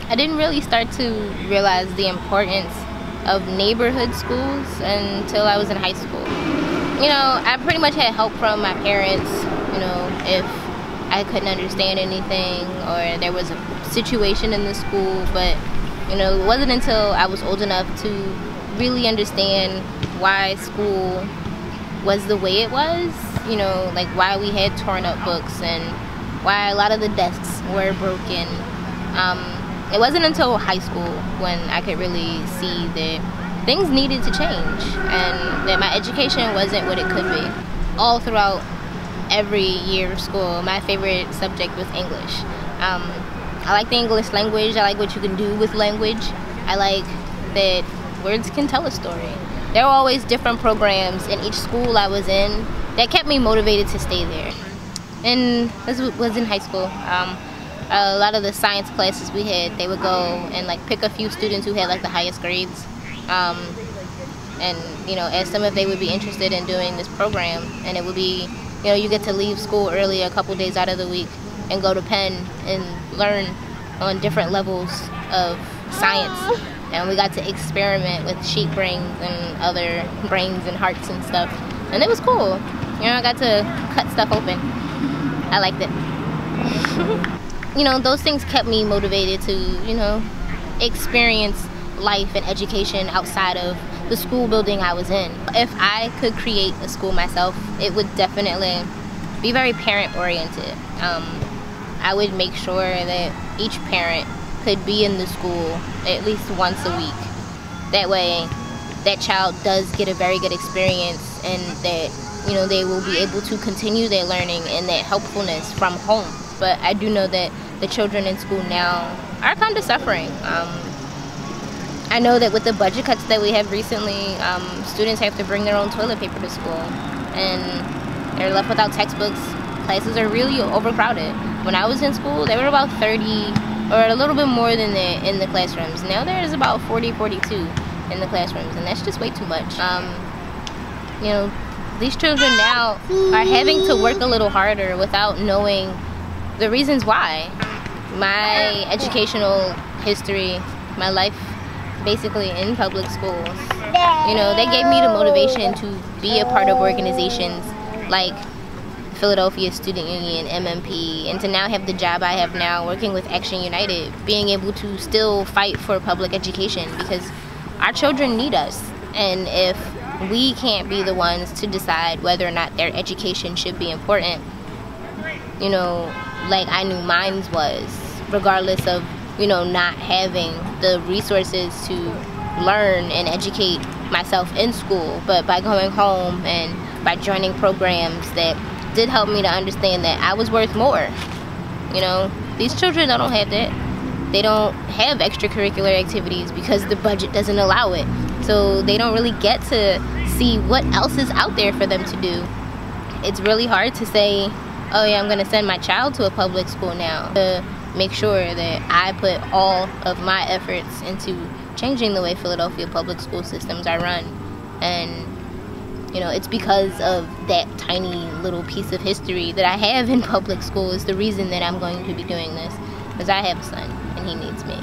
I didn't really start to realize the importance of neighborhood schools until I was in high school. You know, I pretty much had help from my parents, you know, if I couldn't understand anything or there was a situation in the school, but, you know, it wasn't until I was old enough to really understand why school was the way it was, you know, like why we had torn up books and why a lot of the desks were broken. It wasn't until high school when I could really see that things needed to change and that my education wasn't what it could be. All throughout every year of school, my favorite subject was English. I like the English language. I like what you can do with language. I like that words can tell a story. There were always different programs in each school I was in that kept me motivated to stay there. And this was in high school. A lot of the science classes we had, they would go and like pick a few students who had like the highest grades, and you know, ask them if they would be interested in doing this program. And it would be, you know, you get to leave school early a couple days out of the week and go to Penn and learn on different levels of science. And we got to experiment with sheep brains and other brains and hearts and stuff, and it was cool. You know, I got to cut stuff open. I liked it. You know, those things kept me motivated to, you know, experience life and education outside of the school building I was in. If I could create a school myself, it would definitely be very parent-oriented. I would make sure that each parent could be in the school at least once a week. That way, that child does get a very good experience, and that, you know, they will be able to continue their learning and that helpfulness from home. But I do know that the children in school now are kind of suffering. I know that with the budget cuts that we have recently, students have to bring their own toilet paper to school, and they're left without textbooks. Classes are really overcrowded. When I was in school, there were about 30 or a little bit more than that in the classrooms. Now there's about 40, 42 in the classrooms, and that's just way too much. You know, these children now are having to work a little harder without knowing the reasons why. My educational history, my life basically in public schools, you know, they gave me the motivation to be a part of organizations like Philadelphia Student Union, MMP, and to now have the job I have now working with Action United, being able to still fight for public education, because our children need us. And if we can't be the ones to decide whether or not their education should be important, you know, like I knew mine was, regardless of, you know, not having the resources to learn and educate myself in school, but by going home and by joining programs that did help me to understand that I was worth more. You know, these children don't have that. They don't have extracurricular activities because the budget doesn't allow it. So they don't really get to see what else is out there for them to do. It's really hard to say, oh yeah, I'm going to send my child to a public school now, to make sure that I put all of my efforts into changing the way Philadelphia public school systems are run. And, you know, it's because of that tiny little piece of history that I have in public school is the reason that I'm going to be doing this, because I have a son and he needs me.